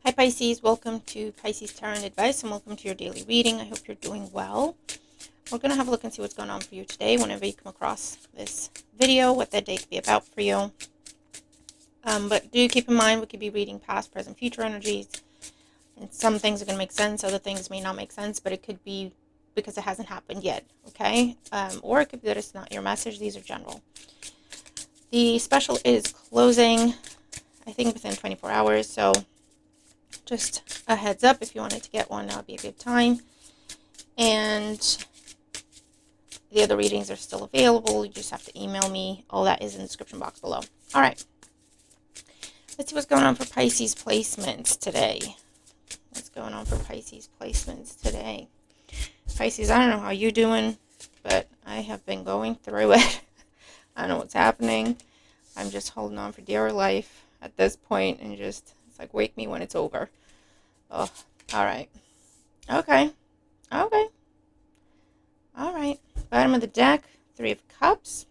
Hi Pisces, welcome to Pisces Tarot and Advice and welcome to your daily reading. I hope you're doing well. We're going to have a look and see what's going on for you today whenever you come across this video, what that day could be about for you. But do keep in mind we could be reading past, present, future energies. And some things are going to make sense, other things may not make sense, but it could be because it hasn't happened yet, okay? Or it could be that it's not your message. These are general. The special is closing, I think, within 24 hours, so just a heads up, if you wanted to get one, that would be a good time. And the other readings are still available. You just have to email me. All that is in the description box below. All right. Let's see what's going on for Pisces placements today. What's going on for Pisces placements today? Pisces, I don't know how you're doing, but I have been going through it. I don't know what's happening. I'm just holding on for dear life at this point and just, it's like, wake me when it's over. Oh, all right. Okay. All right. Bottom of the deck, Three of Cups.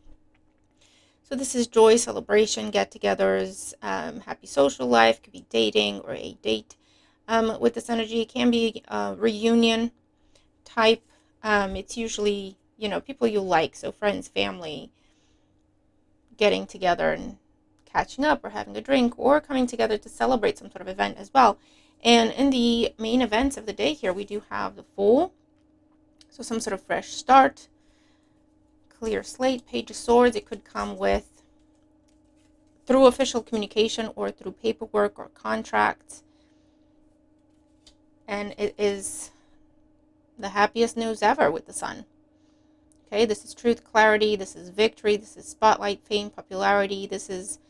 So this is joy, celebration, get-togethers, happy social life. Could be dating or a date. With this energy, it can be a reunion type. It's usually, people you like, so friends, family, getting together and catching up or having a drink or coming together to celebrate some sort of event as well. And in the main events of the day here, we do have the Fool. So some sort of fresh start, clear slate, Page of Swords. It could come with through official communication or through paperwork or contracts. And it is the happiest news ever with the Sun. Okay, this is truth, clarity. This is victory. This is spotlight, fame, popularity. This is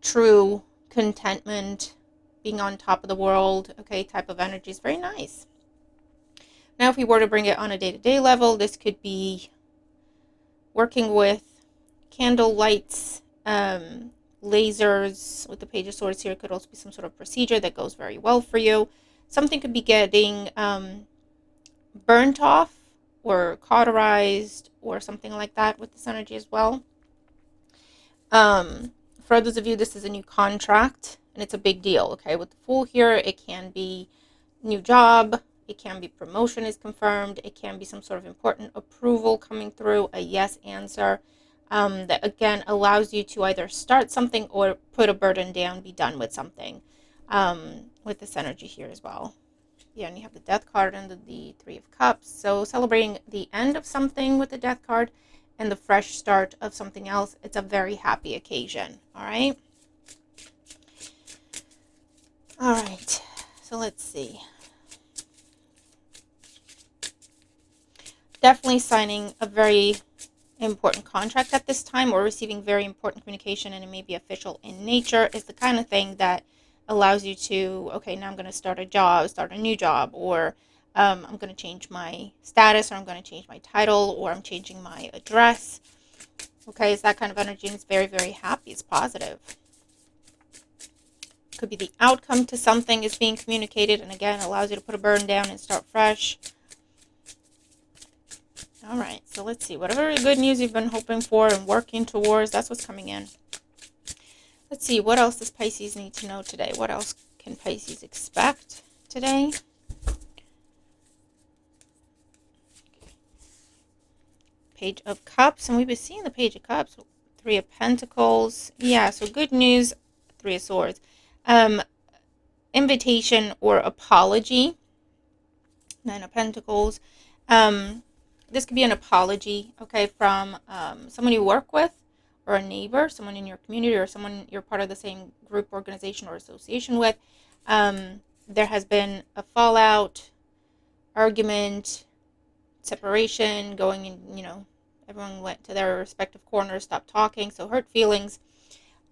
true contentment, being on top of the world, okay, type of energy is very nice. Now, if we were to bring it on a day-to-day level, this could be working with candle lights, lasers. With the Page of Swords here, it could also be some sort of procedure that goes very well for you. Something could be getting burnt off or cauterized or something like that with this energy as well. For those of you, this is a new contract, and it's a big deal, okay? With the Fool here, it can be new job, it can be promotion is confirmed, it can be some sort of important approval coming through, a yes answer, that, again, allows you to either start something or put a burden down, be done with something, with this energy here as well. Yeah, and you have the Death card and the Three of Cups, so celebrating the end of something with the Death card, and the fresh start of something else. It's a very happy occasion. All right. All right. So let's see. Definitely signing a very important contract at this time, or receiving very important communication, and it may be official in nature. Is the kind of thing that allows you to, okay, now I'm going to start a new job, or I'm going to change my status, or I'm going to change my title, or I'm changing my address. Okay, it's that kind of energy, and it's very, very happy. It's positive. Could be the outcome to something is being communicated, and again, allows you to put a burden down and start fresh. All right, so let's see. Whatever good news you've been hoping for and working towards, that's what's coming in. Let's see, what else does Pisces need to know today? What else can Pisces expect today? Page of Cups, and we've been seeing the Page of Cups. Three of Pentacles. Yeah, so good news. Three of Swords. Invitation or apology. Nine of Pentacles. This could be an apology, okay, from someone you work with, or a neighbor, someone in your community, or someone you're part of the same group, organization, or association with. There has been a fallout, argument, separation, going in, everyone went to their respective corners, stopped talking, so hurt feelings.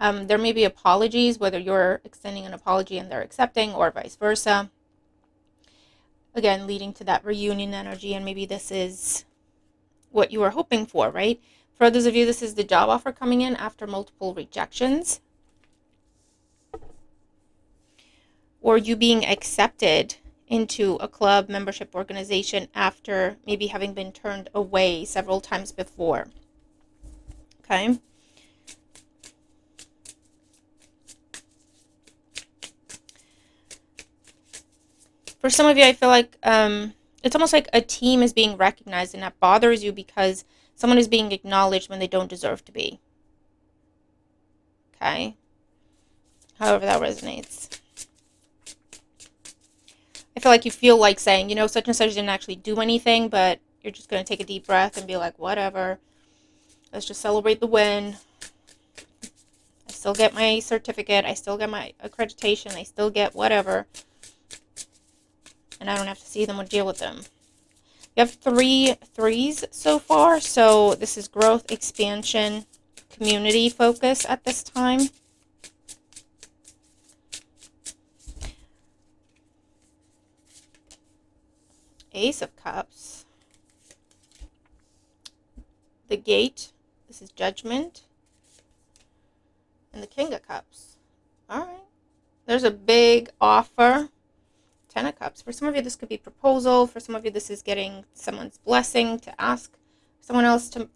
There may be apologies, whether you're extending an apology and they're accepting, or vice versa. Again, leading to that reunion energy, and maybe this is what you were hoping for, right? For those of you, this is the job offer coming in after multiple rejections, or you being accepted into a club, membership, organization after maybe having been turned away several times before. Okay. For some of you, I feel like it's almost like a team is being recognized, and that bothers you because someone is being acknowledged when they don't deserve to be. Okay? However that resonates. I feel like you feel like saying, such and such didn't actually do anything, but you're just going to take a deep breath and be like, whatever. Let's just celebrate the win. I still get my certificate. I still get my accreditation. I still get whatever. And I don't have to see them or deal with them. You have 3 threes so far. So this is growth, expansion, community focus at this time. Ace of Cups. The Gate. This is judgment. And the King of Cups. All right. There's a big offer. 10 of Cups. For some of you, this could be proposal. For some of you, this is getting someone's blessing to ask someone else to,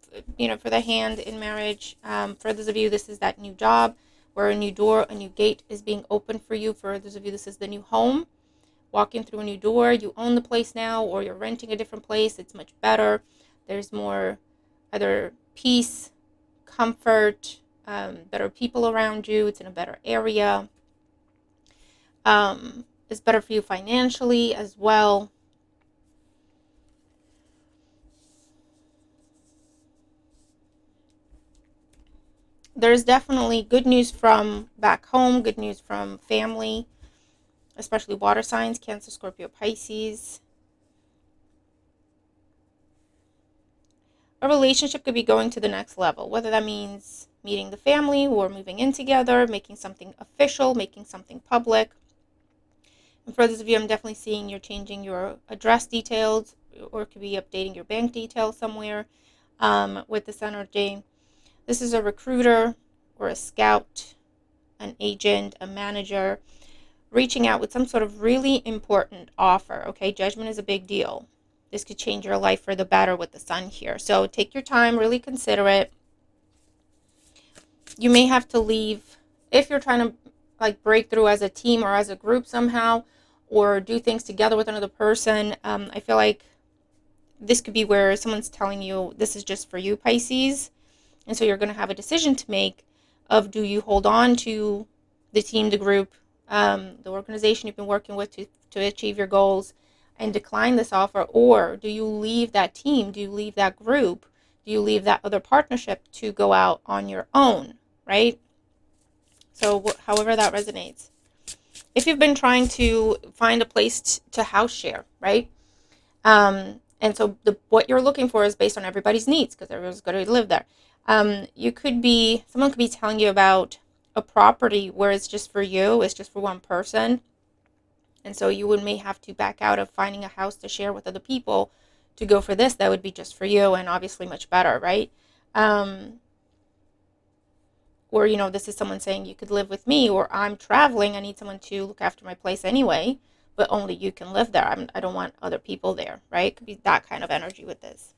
for the hand in marriage. For others of you, this is that new job where a new door, a new gate is being opened for you. For others of you, this is the new home. Walking through a new door. You own the place now, or you're renting a different place. It's much better. There's more either peace, comfort, better people around you. It's in a better area. It's better for you financially as well. There's definitely good news from back home, good news from family, especially water signs, Cancer, Scorpio, Pisces. A relationship could be going to the next level, whether that means meeting the family or moving in together, making something official, making something public. And for those of you, I'm definitely seeing you're changing your address details, or it could be updating your bank details somewhere with this energy. This is a recruiter or a scout, an agent, a manager, reaching out with some sort of really important offer. Okay, judgment is a big deal. This could change your life for the better with the sun here. So take your time, really consider it. You may have to leave if you're trying to break through as a team or as a group somehow, or do things together with another person. I feel like this could be where someone's telling you this is just for you, Pisces. And so you're going to have a decision to make of, do you hold on to the team, the group, the organization you've been working with to achieve your goals and decline this offer, or do you leave that team? Do you leave that group? Do you leave that other partnership to go out on your own, right? So however that resonates. If you've been trying to find a place to house share, right? And so what you're looking for is based on everybody's needs, because everyone's going to live there. Someone could be telling you about a property where it's just for you, it's just for one person. And so you may have to back out of finding a house to share with other people to go for this. That would be just for you, and obviously much better, right? Or, this is someone saying you could live with me, or I'm traveling, I need someone to look after my place anyway, but only you can live there. I don't want other people there, right? It could be that kind of energy with this.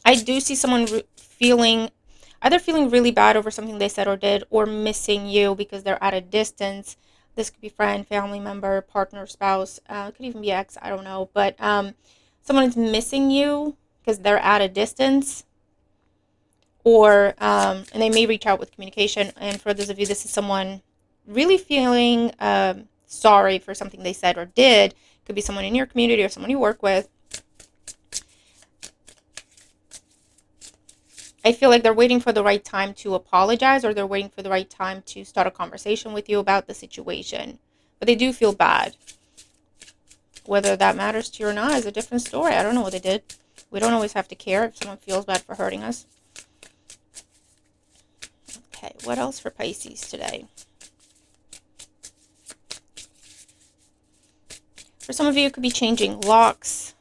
I do see someone either feeling really bad over something they said or did, or missing you because they're at a distance. This could be friend, family member, partner, spouse. It could even be ex, I don't know. But someone is missing you because they're at a distance. Or, and they may reach out with communication. And for those of you, this is someone really feeling sorry for something they said or did. It could be someone in your community or someone you work with. I feel like they're waiting for the right time to apologize, or they're waiting for the right time to start a conversation with you about the situation. But they do feel bad. Whether that matters to you or not is a different story. I don't know what they did. We don't always have to care if someone feels bad for hurting us. Okay, what else for Pisces today? For some of you, it could be changing locks,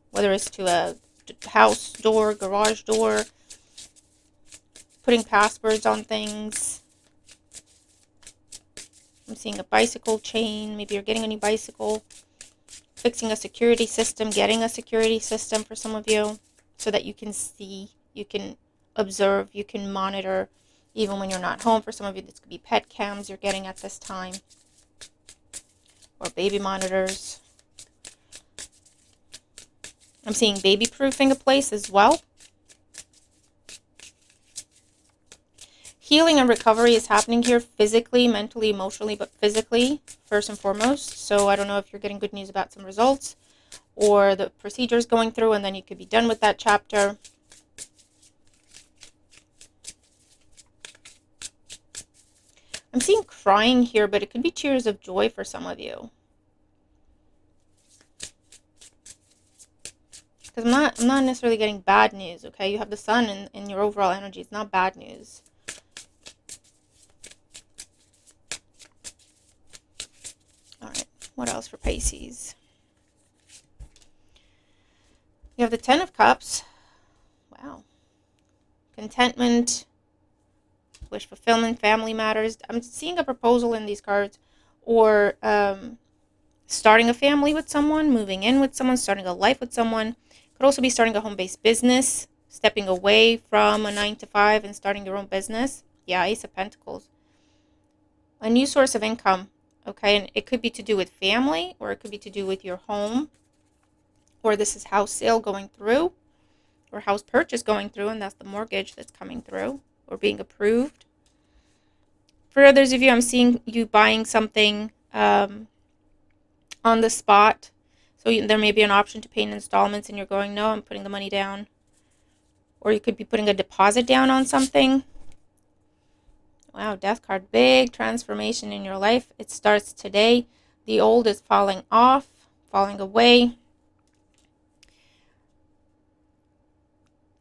whether it's to a house door, garage door, putting passwords on things. I'm seeing a bicycle chain. Maybe you're getting a new bicycle. Fixing a security system, getting a security system for some of you, so that you can see, you can observe, you can monitor even when you're not home. For some of you, this could be pet cams you're getting at this time, or baby monitors. I'm seeing baby proofing a place as well. Healing and recovery is happening here physically, mentally, emotionally, but physically first and foremost. So I don't know if you're getting good news about some results or the procedures going through, and then you could be done with that chapter. I'm seeing crying here, but it could be tears of joy for some of you. Because I'm not necessarily getting bad news, okay? You have the sun in your overall energy. It's not bad news. All right, what else for Pisces? You have the Ten of Cups. Wow. Contentment, wish fulfillment, family matters. I'm seeing a proposal in these cards, or starting a family with someone, moving in with someone, starting a life with someone. Could also be starting a home-based business, stepping away from a 9-to-5 and starting your own business. Yeah, Ace of Pentacles. A new source of income, okay? And it could be to do with family, or it could be to do with your home, or this is house sale going through, or house purchase going through, and that's the mortgage that's coming through or being approved. For others of you, I'm seeing you buying something on the spot. So there may be an option to pay in installments, and you're going, no, I'm putting the money down. Or you could be putting a deposit down on something. Wow, Death card. Big transformation in your life. It starts today. The old is falling off, falling away.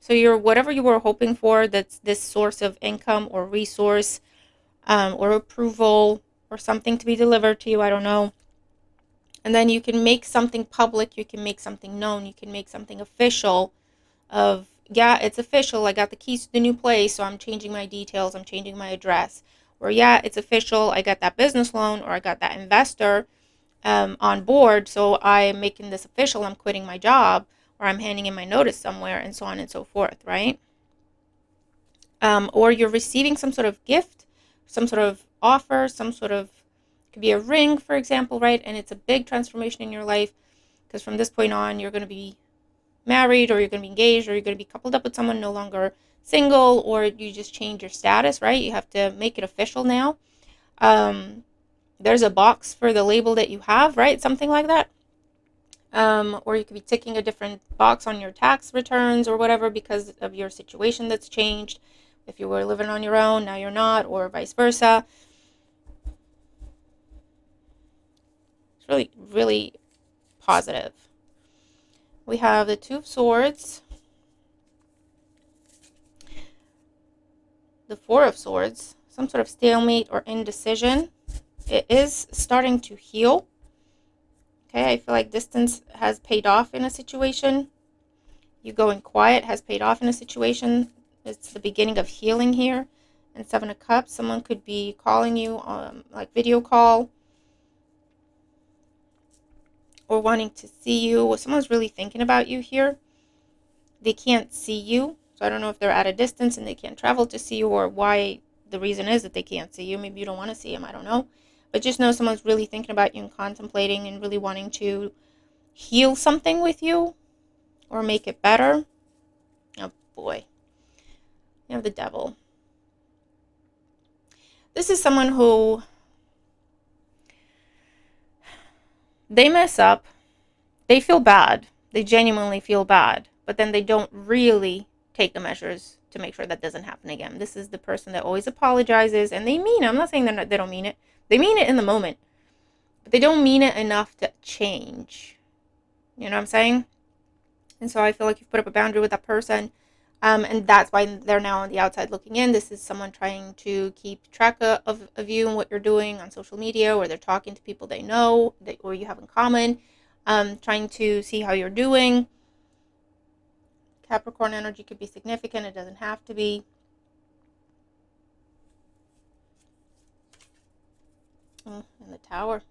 So whatever you were hoping for, that's this source of income or resource or approval or something to be delivered to you, I don't know. And then you can make something public, you can make something known, you can make something official of, yeah, it's official, I got the keys to the new place, so I'm changing my details, I'm changing my address. Or yeah, it's official, I got that business loan, or I got that investor on board, so I'm making this official, I'm quitting my job, or I'm handing in my notice somewhere, and so on and so forth, right? Or you're receiving some sort of gift, some sort of offer, some sort of, it could be a ring, for example, right? And it's a big transformation in your life, because from this point on, you're going to be married, or you're going to be engaged, or you're going to be coupled up with someone, no longer single, or you just change your status, right? You have to make it official now. There's a box for the label that you have, right? Something like that. Or you could be ticking a different box on your tax returns or whatever because of your situation that's changed. If you were living on your own, now you're not, or vice versa. It's really, really positive. We have the Two of Swords, the Four of Swords, some sort of stalemate or indecision. It is starting to heal. Okay, I feel like distance has paid off in a situation. You going quiet has paid off in a situation. It's the beginning of healing here. And Seven of Cups, someone could be calling you on like video call, or wanting to see you. Someone's really thinking about you here. They can't see you, so I don't know if they're at a distance and they can't travel to see you, or why the reason is that they can't see you. Maybe you don't want to see them, I don't know. But just know someone's really thinking about you and contemplating and really wanting to heal something with you or make it better. Oh boy. You have the Devil. This is someone who, they mess up, they feel bad, they genuinely feel bad, but then they don't really take the measures to make sure that doesn't happen again. This is the person that always apologizes, and they mean it. I'm not saying that they don't mean it. They mean it in the moment, but they don't mean it enough to change. You know what I'm saying? And so I feel like you've put up a boundary with that person, and that's why they're now on the outside looking in. This is someone trying to keep track of you and what you're doing on social media, or they're talking to people they know or you have in common, trying to see how you're doing. Capricorn energy could be significant. It doesn't have to be. And the Tower.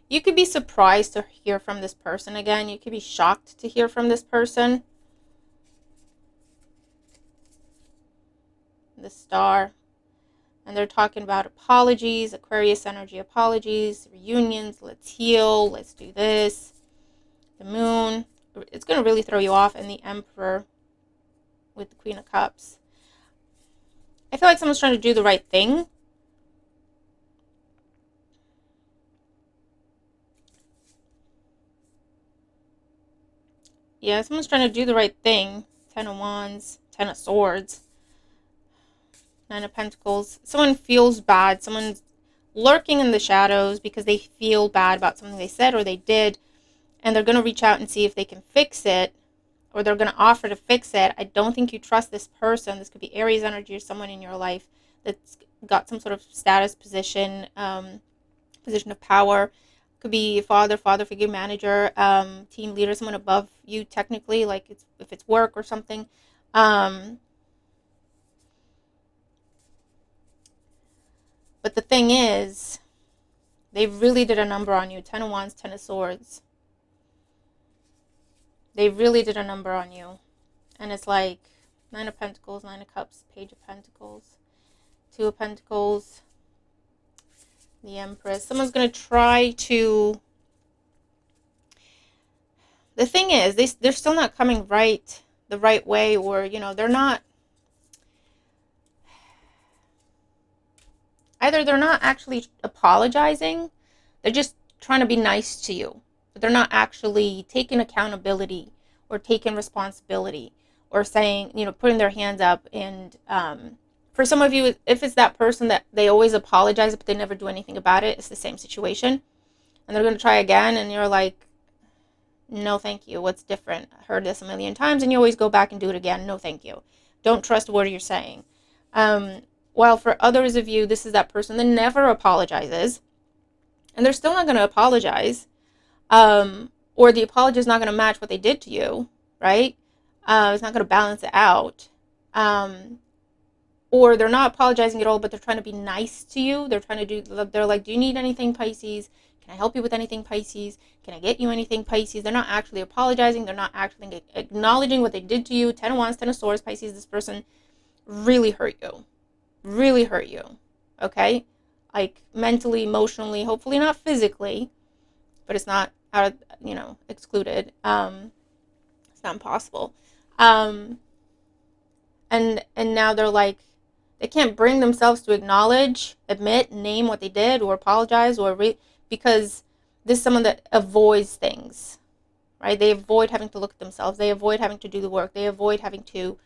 You could be surprised to hear from this person again. You could be shocked to hear from this person. the Star. And they're talking about apologies, Aquarius energy apologies, reunions, let's heal, let's do this. The Moon, it's going to really throw you off. And the Emperor with the Queen of Cups. I feel like someone's trying to do the right thing. Yeah, someone's trying to do the right thing. 10 of Wands, 10 of Swords, 9 of Pentacles. Someone feels bad. Someone's lurking in the shadows because they feel bad about something they said or they did. And they're going to reach out and see if they can fix it. Or they're going to offer to fix it. I don't think you trust this person. This could be Aries energy or someone in your life that's got some sort of status position, position of power. Could be father figure, manager, team leader, someone above you technically, like if it's work or something. But the thing is, they really did a number on you. 10 of Wands, 10 of Swords. They really did a number on you. And it's like 9 of Pentacles, 9 of Cups, Page of Pentacles, 2 of Pentacles, the Empress. Someone's going to try to... The thing is, they're still not coming the right way, or, you know, they're not... Either they're not actually apologizing, they're just trying to be nice to you. But they're not actually taking accountability or taking responsibility or saying, you know, putting their hands up. And for some of you, if it's that person that they always apologize, but they never do anything about it, it's the same situation. And they're going to try again, and you're like, no, thank you. What's different? I heard this a million times, and you always go back and do it again. No, thank you. Don't trust what you're saying. While for others of you, this is that person that never apologizes, and they're still not going to apologize, or the apology is not going to match what they did to you, right? It's not going to balance it out. Or they're not apologizing at all, but they're trying to be nice to you. They're like, do you need anything, Pisces? Can I help you with anything, Pisces? Can I get you anything, Pisces? They're not actually apologizing. They're not actually acknowledging what they did to you. 10 of Wands, 10 of Swords, Pisces. This person really hurt you. Really hurt you. Okay? Like mentally, emotionally, hopefully not physically, but it's not out of, you know, excluded. It's not impossible. And now they're like, they can't bring themselves to acknowledge, admit, name what they did, or apologize, or because this is someone that avoids things, right? They avoid having to look at themselves. They avoid having to do the work. They avoid having to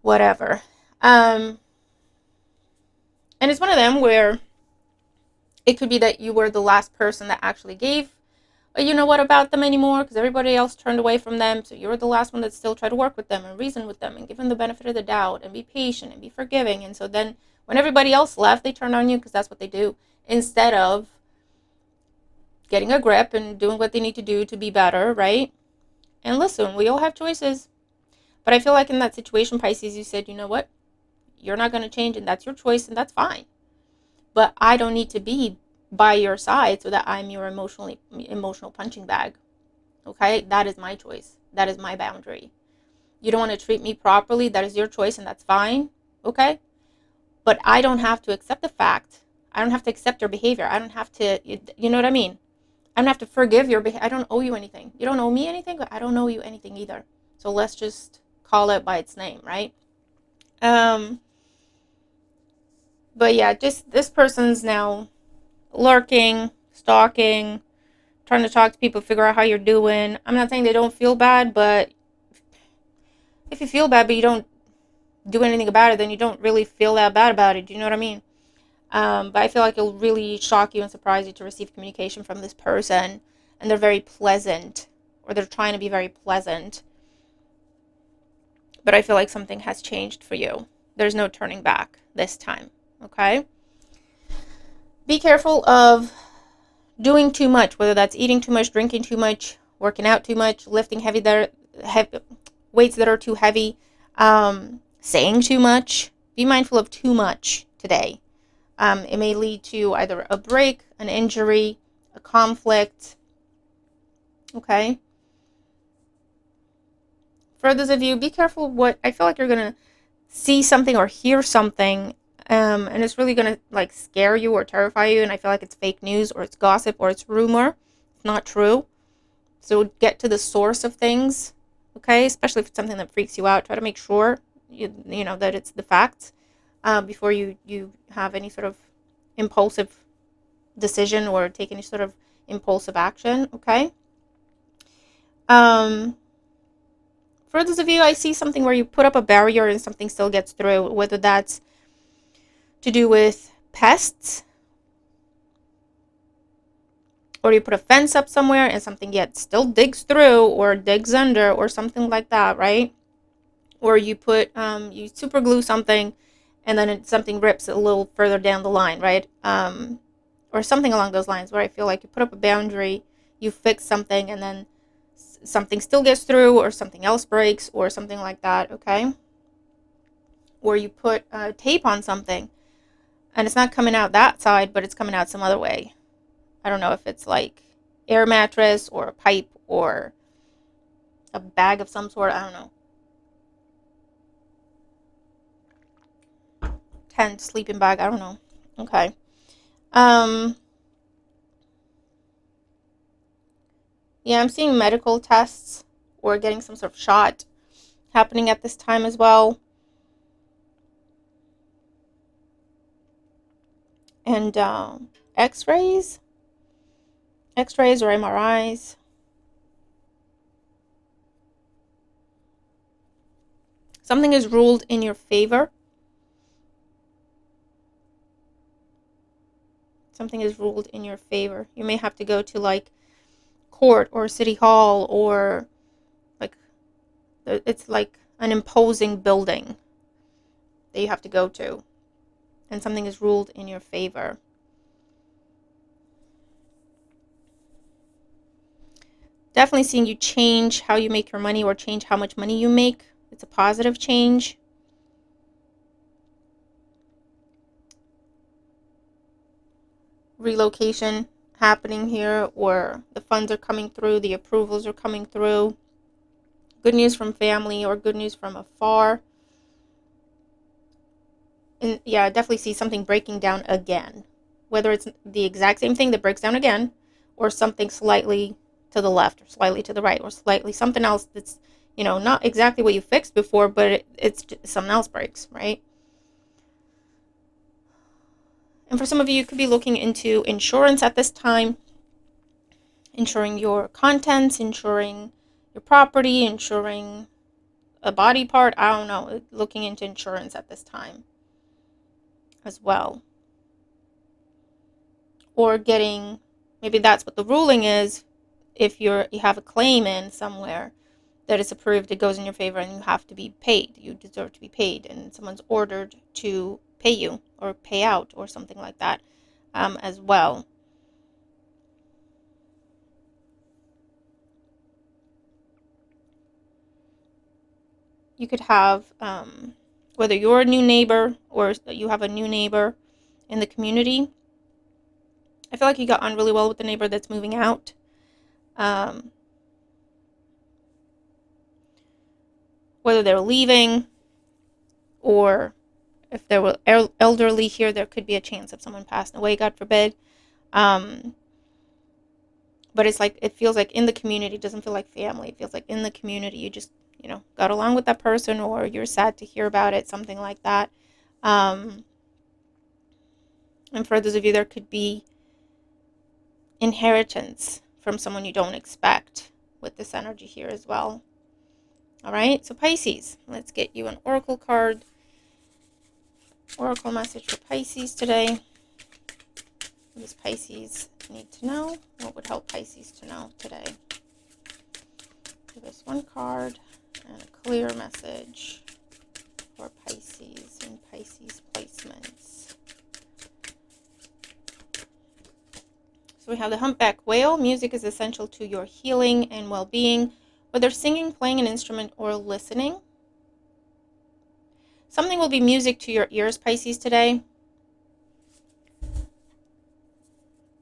whatever. And it's one of them where it could be that you were the last person that actually gave a you know what about them anymore, because everybody else turned away from them. So you're the last one that still tried to work with them and reason with them and give them the benefit of the doubt and be patient and be forgiving. And so then when everybody else left, they turned on you, because that's what they do, instead of getting a grip and doing what they need to do to be better, right? And listen, we all have choices. But I feel like in that situation, Pisces, you said, you know what? You're not going to change, and that's your choice, and that's fine. But I don't need to be by your side so that I'm your emotional punching bag. Okay? That is my choice. That is my boundary. You don't want to treat me properly. That is your choice, and that's fine. Okay? But I don't have to accept the fact. I don't have to accept your behavior. I don't have to, you know what I mean? I don't have to forgive your behavior. I don't owe you anything. You don't owe me anything, but I don't owe you anything either. So let's just call it by its name, right? But yeah, just this person's now lurking, stalking, trying to talk to people, figure out how you're doing. I'm not saying they don't feel bad, but if you feel bad but you don't do anything about it, then you don't really feel that bad about it. Do you know what I mean? But I feel like it'll really shock you and surprise you to receive communication from this person, and they're very pleasant, or they're trying to be very pleasant. But I feel like something has changed for you. There's no turning back this time, okay? Be careful of doing too much, whether that's eating too much, drinking too much, working out too much, lifting weights that are too heavy, saying too much. Be mindful of too much today. It may lead to either a break, an injury, a conflict. Okay? For those of you, be careful what... I feel like you're going to see something or hear something, and it's really going to like scare you or terrify you, and I feel like it's fake news or it's gossip or it's rumor. It's not true. So get to the source of things, okay? Especially if it's something that freaks you out. Try to make sure you know that it's the facts before you have any sort of impulsive decision or take any sort of impulsive action, okay? For those of you, I see something where you put up a barrier and something still gets through, whether that's to do with pests, or you put a fence up somewhere and something yet still digs through or digs under or something like that, right? Or you put you super glue something and then something rips a little further down the line, right? Or something along those lines, where I feel like you put up a boundary, you fix something, and then something still gets through or something else breaks or something like that, okay? Or you put tape on something and it's not coming out that side, but it's coming out some other way. I don't know if it's like air mattress or a pipe or a bag of some sort. I don't know. Tent, sleeping bag. I don't know. Okay. Yeah, I'm seeing medical tests or getting some sort of shot happening at this time as well. And x-rays or MRIs. Something is ruled in your favor. Something is ruled in your favor. You may have to go to like court or city hall, or like it's like an imposing building that you have to go to, and something is ruled in your favor. Definitely seeing you change how you make your money or change how much money you make. It's a positive change. Relocation happening here, or the funds are coming through, the approvals are coming through. Good news from family or good news from afar. And yeah, I definitely see something breaking down again. Whether it's the exact same thing that breaks down again, or something slightly to the left or slightly to the right, or slightly something else that's, not exactly what you fixed before, but it's just, something else breaks, right? And for some of you, you could be looking into insurance at this time, insuring your contents, insuring your property, insuring a body part. I don't know, looking into insurance at this time as well. Or getting, maybe that's what the ruling is. If you have a claim in somewhere that is approved, it goes in your favor and you have to be paid. You deserve to be paid, and someone's ordered to pay you or pay out or something like that as well. You could have, whether you're a new neighbor or you have a new neighbor in the community. I feel like you got on really well with the neighbor that's moving out. Whether they're leaving, or if they were elderly here, there could be a chance of someone passing away, God forbid. But it's like, it feels like in the community, it doesn't feel like family. It feels like in the community, you just, got along with that person, or you're sad to hear about it, something like that. And for those of you, there could be inheritance from someone you don't expect with this energy here as well. All right, so Pisces, let's get you an oracle card. Oracle message for Pisces today. What does Pisces need to know? What would help Pisces to know today? Give us one card and a clear message for Pisces and Pisces placements. So we have the humpback whale. Music is essential to your healing and well-being, whether singing, playing an instrument, or listening. Something will be music to your ears, Pisces, today.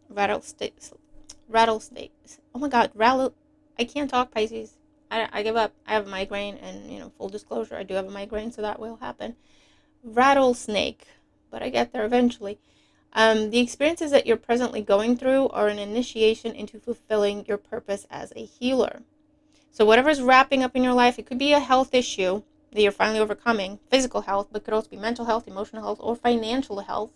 Rattlesnakes. Oh my God, I can't talk, Pisces. I give up. I have a migraine, and full disclosure, I do have a migraine, so that will happen. Rattlesnake, but I get there eventually. The experiences that you're presently going through are an initiation into fulfilling your purpose as a healer. So whatever's wrapping up in your life, it could be a health issue that you're finally overcoming, physical health, but could also be mental health, emotional health, or financial health,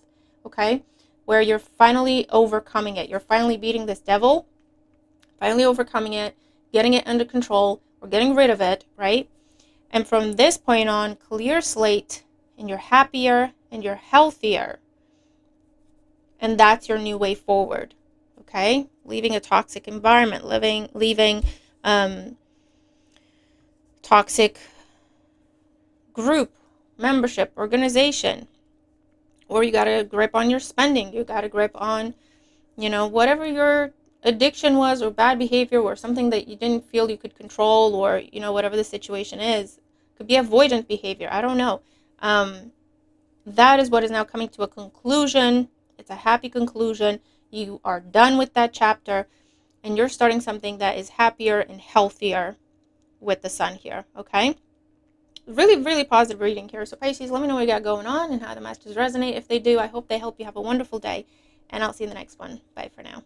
okay? Where you're finally overcoming it. You're finally beating this devil, finally overcoming it, getting it under control, or getting rid of it, right? And from this point on, clear slate, and you're happier, and you're healthier. And that's your new way forward, okay? Leaving a toxic environment, leaving toxic group, membership, organization. Or you got to grip on your spending. You got to grip on, whatever your addiction was, or bad behavior, or something that you didn't feel you could control, or, whatever the situation is. Could be avoidant behavior. I don't know. That is what is now coming to a conclusion. It's a happy conclusion. You are done with that chapter, and you're starting something that is happier and healthier with the sun here, okay? Really, really positive reading here. So Pisces, let me know what you got going on and how the messages resonate. If they do, I hope they help you have a wonderful day, and I'll see you in the next one. Bye for now.